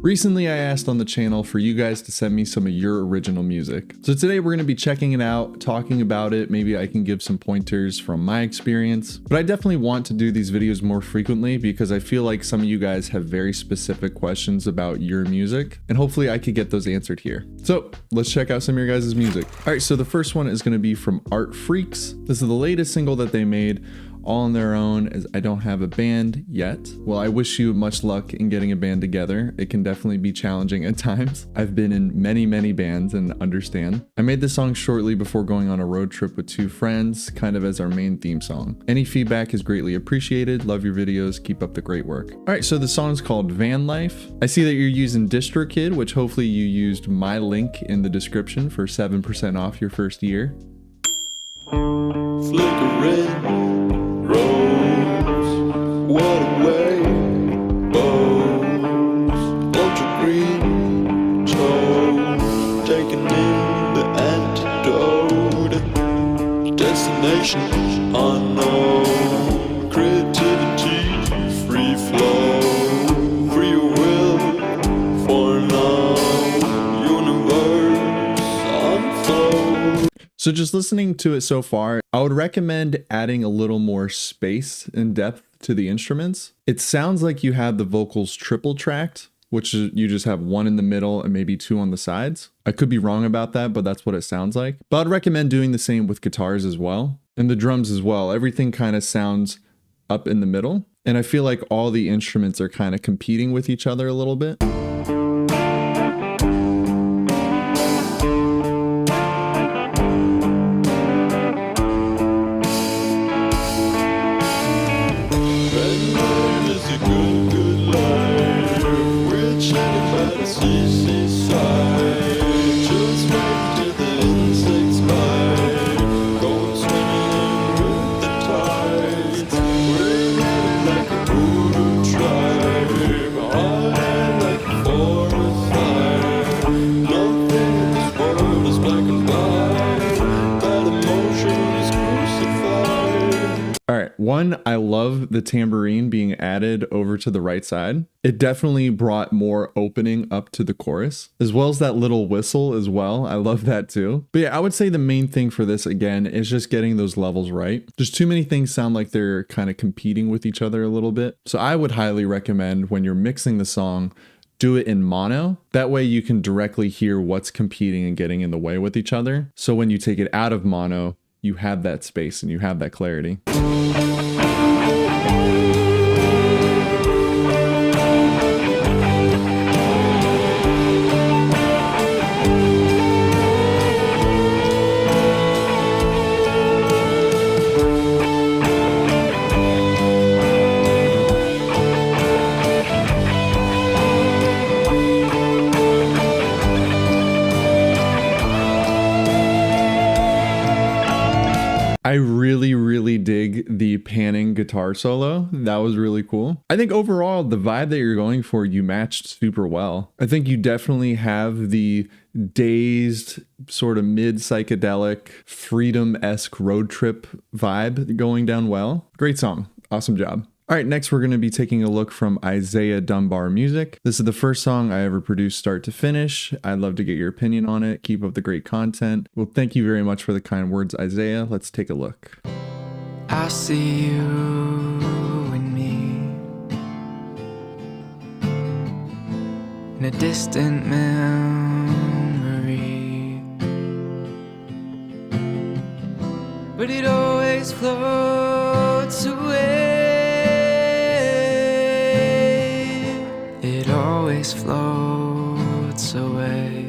Recently, I asked on the channel for you guys to send me some of your original music. So today we're going to be checking it out, talking about it. Maybe I can give some pointers from my experience. But I definitely want to do these videos more frequently because I feel like some of you guys have very specific questions about your music, and hopefully I could get those answered here. So let's check out some of your guys' music. All right, so the first one is going to be from Art Freaks. This is the latest single that they made all on their own, as I don't have a band yet. Well, I wish you much luck in getting a band together. It can definitely be challenging at times. I've been in many bands and understand. I made this song shortly before going on a road trip with two friends, kind of as our main theme song. Any feedback is greatly appreciated. Love your videos. Keep up the great work. All right, so the song is called Van Life. I see that you're using DistroKid, which hopefully you used my link in the description for 7% off your first year. Flickering rose, what a way, bows, ultra green, chose, taking in the antidote, destination unknown, creativity, free flow, free will, for now, universe unfold. So just listening to it so far, I would recommend adding a little more space and depth to the instruments. It sounds like you have the vocals triple tracked, which is you just have one in the middle and maybe two on the sides. I could be wrong about that, but that's what it sounds like. But I'd recommend doing the same with guitars as well, and the drums as well. Everything kind of sounds up in the middle, and I feel like all the instruments are kind of competing with each other a little bit. One, I love the tambourine being added over to the right side. It definitely brought more opening up to the chorus, as well as that little whistle as well. I love that too. But yeah, I would say the main thing for this, again, is just getting those levels right. Just too many things sound like they're kind of competing with each other a little bit. So I would highly recommend when you're mixing the song, do it in mono. That way you can directly hear what's competing and getting in the way with each other. So when you take it out of mono, you have that space and you have that clarity. I really dig the panning guitar solo. That was really cool. I think overall, the vibe that you're going for, you matched super well. I think you definitely have the dazed, sort of mid-psychedelic, freedom-esque road trip vibe going down well. Great song. Awesome job. All right, next we're going to be taking a look from Isaiah Dunbar Music. This is the first song I ever produced start to finish. I'd love to get your opinion on it. Keep up the great content. Well, thank you very much for the kind words, Isaiah. Let's take a look. I see you and me in a distant memory, but it always floats away. It always floats away.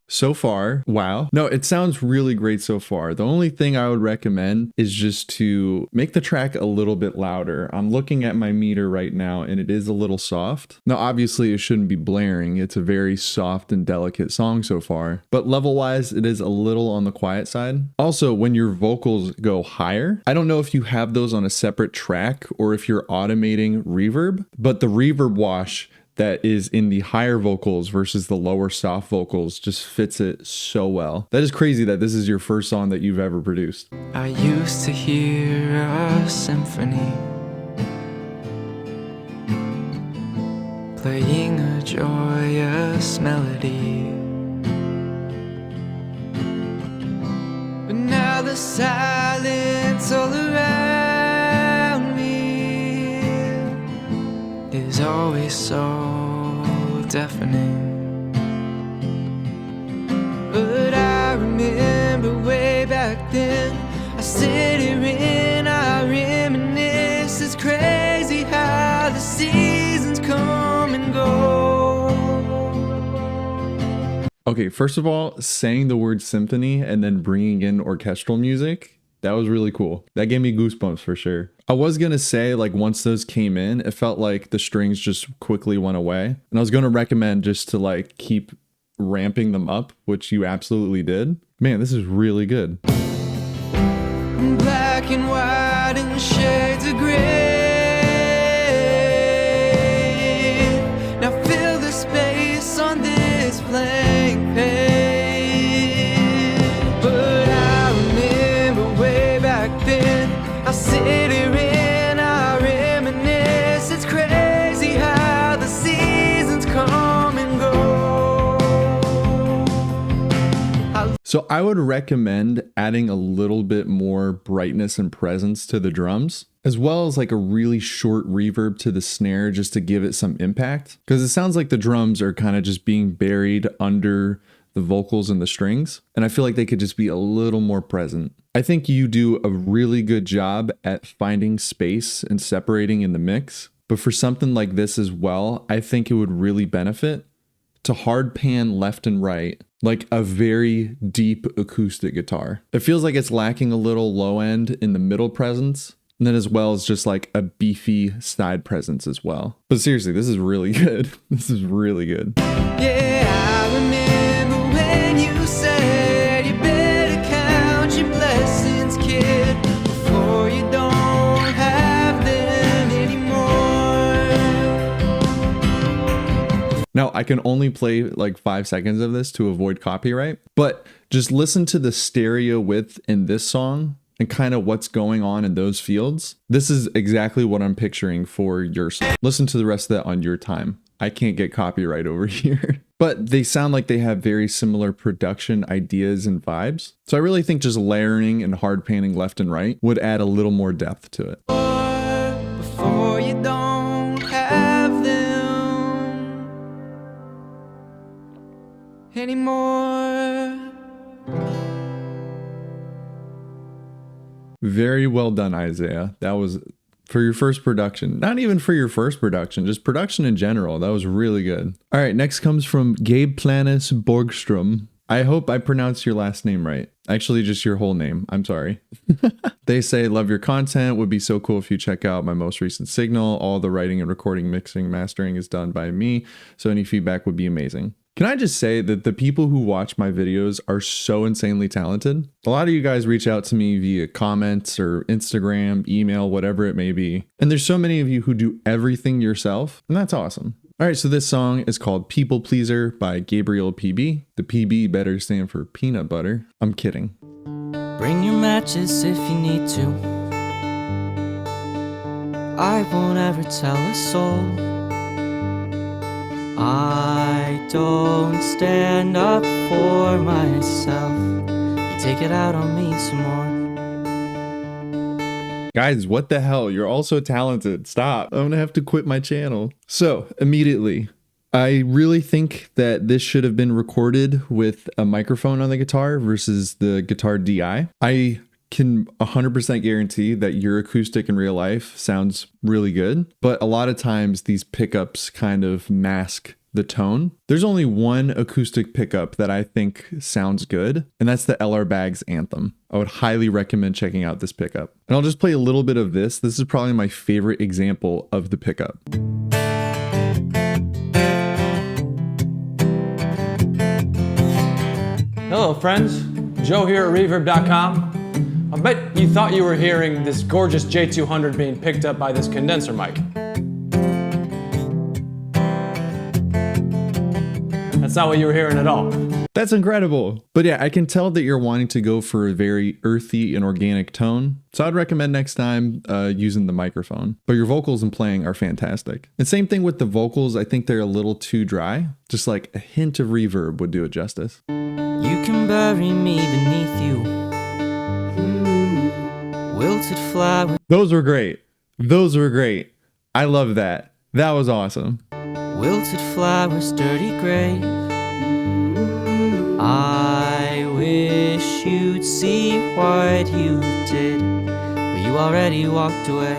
So far, wow. No, it sounds really great so far. The only thing I would recommend is just to make the track a little bit louder. I'm looking at my meter right now and it is a little soft. Now, obviously it shouldn't be blaring. It's a very soft and delicate song so far, but level wise, it is a little on the quiet side. Also, when your vocals go higher, I don't know if you have those on a separate track or if you're automating reverb, but the reverb wash that is in the higher vocals versus the lower soft vocals just fits it so well. That is crazy that this is your first song that you've ever produced. I used to hear a symphony playing a joyous melody. But now the silence all around me is always so deafening. But I remember way back then, I sit here and I reminisce. It's crazy how the seasons come and go. Okay, first of all, saying the word symphony and then bringing in orchestral music, that was really cool. That gave me goosebumps for sure. I was gonna say, like, once those came in, it felt like the strings just quickly went away. And I was gonna recommend just to like keep ramping them up, which you absolutely did. Man, this is really good. Black and white and shades of gray. Now fill the space on this blank page. But I remember way back then, I sit here and I reminisce. It's crazy how the seasons come and go. So I would recommend adding a little bit more brightness and presence to the drums, as well as like a really short reverb to the snare just to give it some impact. Because it sounds like the drums are kind of just being buried under the vocals and the strings. And I feel like they could just be a little more present. I think you do a really good job at finding space and separating in the mix. But for something like this as well, I think it would really benefit to hard pan left and right, like a very deep acoustic guitar. It feels like it's lacking a little low end in the middle presence, and then as well as just like a beefy side presence as well. But seriously, this is really good. This is really good. Yeah, I remember when you said you better count your blessings, kid, before you don't have them anymore. Now, I can only play like 5 seconds of this to avoid copyright, but just listen to the stereo width in this song and kind of what's going on in those fields. This is exactly what I'm picturing for your song. Listen to the rest of that on your time. I can't get copyright over here. But they sound like they have very similar production ideas and vibes. So I really think just layering and hard panning left and right would add a little more depth to it. Before you don't have them anymore. Very well done, Isaiah. That was for your first production. Not even for your first production, just production in general. That was really good. All right, next comes from Gabe Planus Borgstrom. I hope I pronounced your last name right. Actually, just your whole name. I'm sorry. They say, love your content. Would be so cool if you check out my most recent Signal. All the writing and recording, mixing, mastering is done by me. So any feedback would be amazing. Can I just say that the people who watch my videos are so insanely talented? A lot of you guys reach out to me via comments or Instagram, email, whatever it may be. And there's so many of you who do everything yourself, and that's awesome. All right, so this song is called People Pleaser by Gabriel PB. The PB better stand for peanut butter. I'm kidding. Bring your matches if you need to. I won't ever tell a soul. I don't stand up for myself. You take it out on me some more. Guys, what the hell? You're all so talented. Stop. I'm gonna have to quit my channel. So immediately, I really think that this should have been recorded with a microphone on the guitar versus the guitar DI. I can 100% guarantee that your acoustic in real life sounds really good, but a lot of times these pickups kind of mask the tone. There's only one acoustic pickup that I think sounds good, and that's the LR Baggs Anthem. I would highly recommend checking out this pickup. And I'll just play a little bit of this. This is probably my favorite example of the pickup. Hello friends, Joe here at Reverb.com. I bet you thought you were hearing this gorgeous J200 being picked up by this condenser mic. That's not what you were hearing at all. That's incredible. But yeah, I can tell that you're wanting to go for a very earthy and organic tone. So I'd recommend next time using the microphone. But your vocals and playing are fantastic. And same thing with the vocals. I think they're a little too dry. Just like a hint of reverb would do it justice. You can bury me beneath you. Wilted flower. Those were great. Those were great. I love that. That was awesome. Wilted flowers, dirty grave. I wish you'd see what you did, but you already walked away.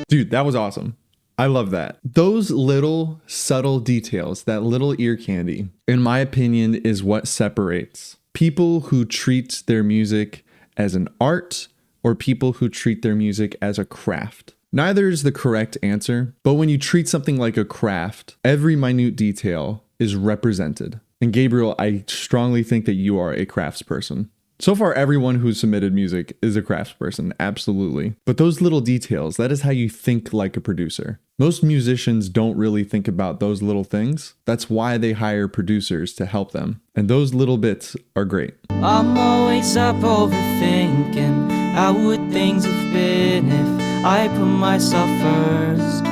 Dude, that was awesome. I love that. Those little subtle details, that little ear candy, in my opinion, is what separates people who treat their music as an art or people who treat their music as a craft. Neither is the correct answer, but when you treat something like a craft, every minute detail is represented. And Gabriel, I strongly think that you are a craftsperson. So far, everyone who's submitted music is a craftsperson, absolutely. But those little details, that is how you think like a producer. Most musicians don't really think about those little things. That's why they hire producers to help them. And those little bits are great. I'm always up overthinking. How would things have been if I put myself first?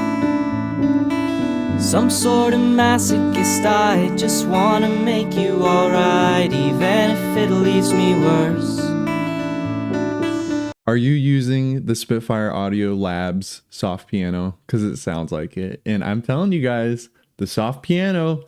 Some sort of masochist, I just wanna make you alright, even if it leaves me worse. Are you using the Spitfire Audio Labs soft piano? Because it sounds like it. And I'm telling you guys, the soft piano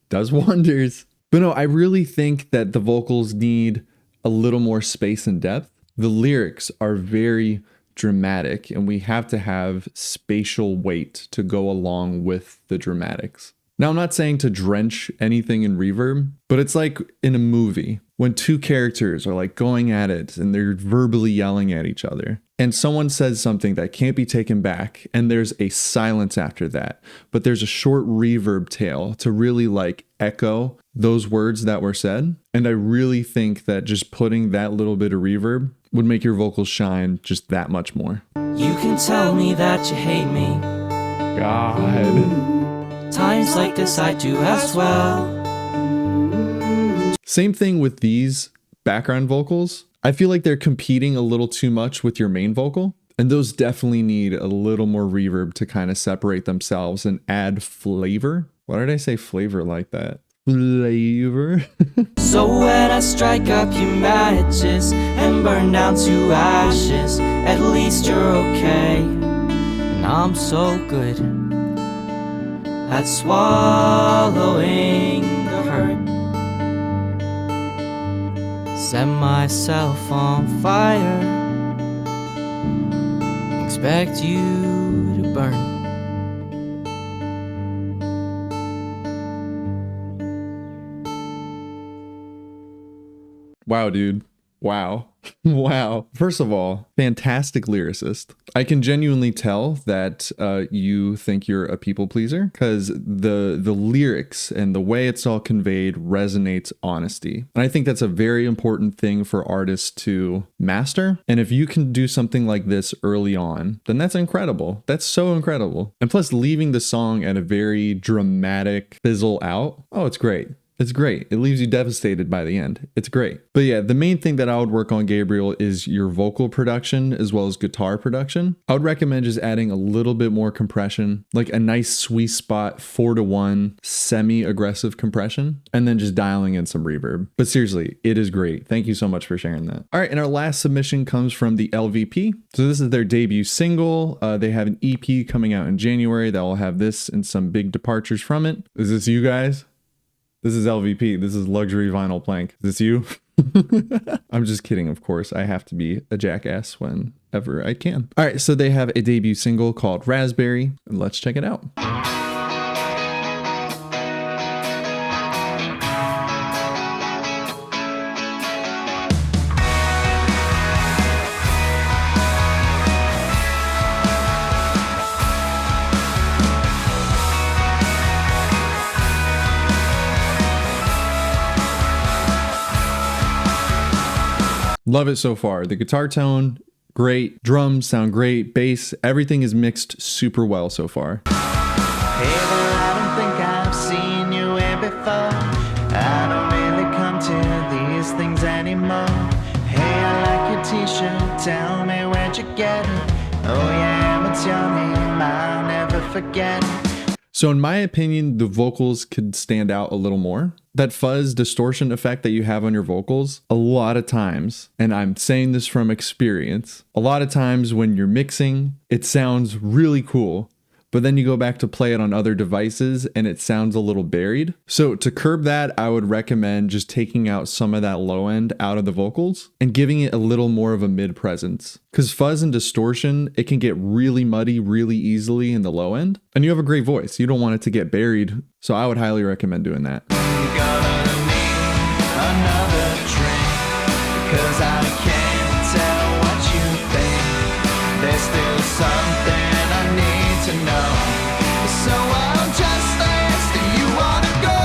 does wonders. But no, I really think that the vocals need a little more space and depth. The lyrics are very dramatic, and we have to have spatial weight to go along with the dramatics. Now, I'm not saying to drench anything in reverb, but it's like in a movie when two characters are like going at it and they're verbally yelling at each other, and someone says something that can't be taken back, and there's a silence after that, but there's a short reverb tail to really like echo those words that were said. And I really think that just putting that little bit of reverb would make your vocals shine just that much more. You can tell me that you hate me. God. Times like this I do as well. Same thing with these background vocals. I feel like they're competing a little too much with your main vocal, and those definitely need a little more reverb to kind of separate themselves and add flavor. Why did I say flavor like that? Flavor. So when I strike up your matches and burn down to ashes, at least you're okay. And I'm so good at swallowing the hurt. Set myself on fire, expect you to burn. Wow, dude. Wow. Wow. First of all, fantastic lyricist. I can genuinely tell that you think you're a people pleaser because the lyrics and the way it's all conveyed resonates honesty. And I think that's a very important thing for artists to master. And if you can do something like this early on, then that's incredible. That's so incredible. And plus leaving the song at a very dramatic fizzle out. Oh, it's great. It's great. It leaves you devastated by the end. It's great. But yeah, the main thing that I would work on, Gabriel, is your vocal production as well as guitar production. I would recommend just adding a little bit more compression, like a nice sweet spot 4:1 semi-aggressive compression, and then just dialing in some reverb. But seriously, it is great. Thank you so much for sharing that. All right, and our last submission comes from the LVP. So this is their debut single. They have an EP coming out in January that will have this and some big departures from it. Is this you guys? This is LVP. This is Luxury Vinyl Plank. Is this you? I'm just kidding, of course. I have to be a jackass whenever I can. All right, so they have a debut single called Raspberry, and let's check it out. Love it so far. The guitar tone, great. Drums sound great. Bass, everything is mixed super well so far. Hey there, I don't think I've seen you here before. should tell me where'd you get it. Oh yeah, what's your name? I'll never forget it. So in my opinion, the vocals could stand out a little more. That fuzz distortion effect that you have on your vocals, a lot of times, and I'm saying this from experience, a lot of times when you're mixing, it sounds really cool, but then you go back to play it on other devices and it sounds a little buried. So to curb that, I would recommend just taking out some of that low end out of the vocals and giving it a little more of a mid presence. Because fuzz and distortion, it can get really muddy really easily in the low end. And you have a great voice. You don't want it to get buried. So I would highly recommend doing that. You gotta need another drink, because I can't tell what you think. There's still something I need to know. So I'll just ask, do you wanna go?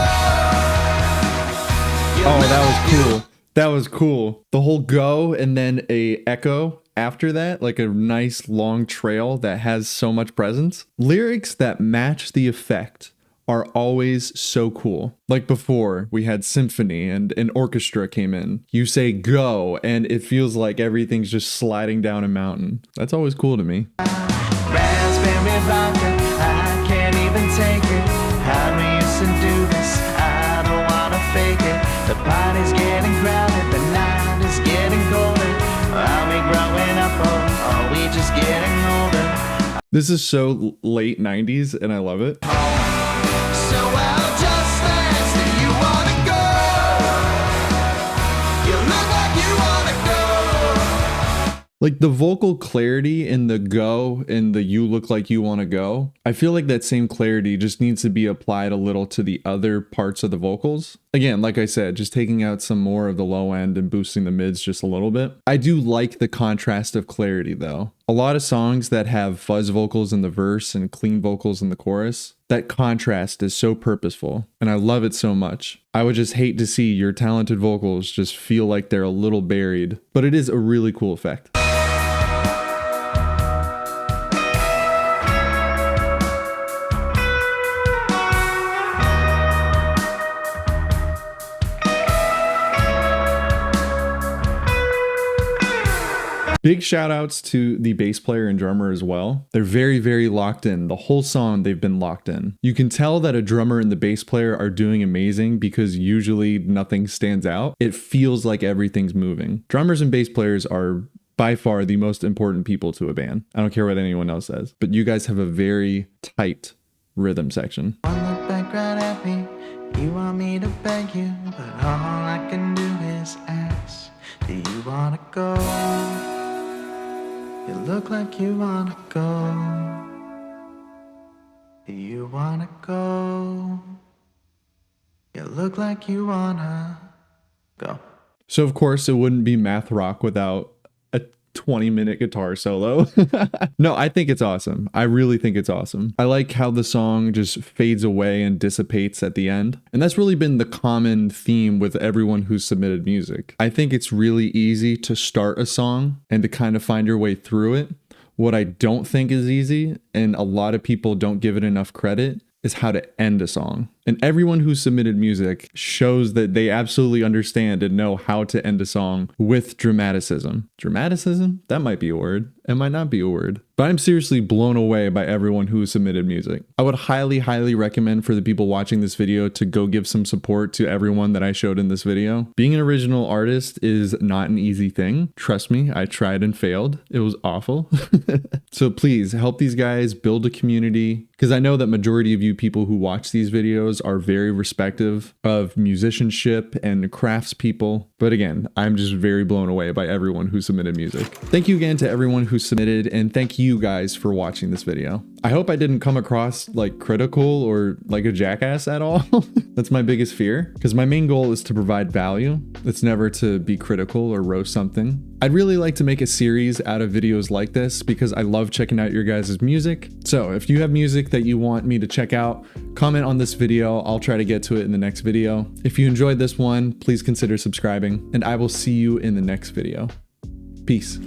Oh, that was cool. That was cool. The whole go and then a echo after that, like a nice long trail that has so much presence. Lyrics that match the effect are always so cool. Like before, we had symphony and an orchestra came in. You say go and it feels like everything's just sliding down a mountain. That's always cool to me. Raspberry vodka, I can't even take it. How we used to do this, I don't wanna fake it. The party's getting crowded, the night is getting colder. Are we growing up or are we just getting older? This is so late 90s and I love it. So I'll just ask, do you wanna go? You look like you wanna go. Like the vocal clarity in the go and the you look like you want to go, I feel like that same clarity just needs to be applied a little to the other parts of the vocals. Again, like I said, just taking out some more of the low end and boosting the mids just a little bit. I do like the contrast of clarity though. A lot of songs that have fuzz vocals in the verse and clean vocals in the chorus, that contrast is so purposeful and I love it so much. I would just hate to see your talented vocals just feel like they're a little buried, but it is a really cool effect. Big shout outs to the bass player and drummer as well. They're very, very locked in. The whole song they've been locked in. You can tell that a drummer and the bass player are doing amazing because usually nothing stands out. It feels like everything's moving. Drummers and bass players are by far the most important people to a band. I don't care what anyone else says, but you guys have a very tight rhythm section. One look back right at me, you want me to beg you, but all I can do is ask, do you wanna go? You look like you wanna go. Do you wanna go? You look like you wanna go. So of course it wouldn't be math rock without a 20-minute guitar solo. No, I think it's awesome. I really think it's awesome. I like how the song just fades away and dissipates at the end. And that's really been the common theme with everyone who's submitted music. I think it's really easy to start a song and to kind of find your way through it. What I don't think is easy, and a lot of people don't give it enough credit, is how to end a song. And everyone who submitted music shows that they absolutely understand and know how to end a song with dramaticism. Dramaticism? That might be a word. It might not be a word. But I'm seriously blown away by everyone who submitted music. I would highly, highly recommend for the people watching this video to go give some support to everyone that I showed in this video. Being an original artist is not an easy thing. Trust me, I tried and failed. It was awful. So please help these guys build a community, because I know that majority of you people who watch these videos are very respective of musicianship and craftspeople. But again, I'm just very blown away by everyone who submitted music. Thank you again to everyone who submitted, and thank you guys for watching this video. I hope I didn't come across like critical or like a jackass at all. That's my biggest fear, because my main goal is to provide value. It's never to be critical or roast something. I'd really like to make a series out of videos like this because I love checking out your guys' music. So if you have music that you want me to check out, comment on this video. I'll try to get to it in the next video. If you enjoyed this one, please consider subscribing, and I will see you in the next video. Peace.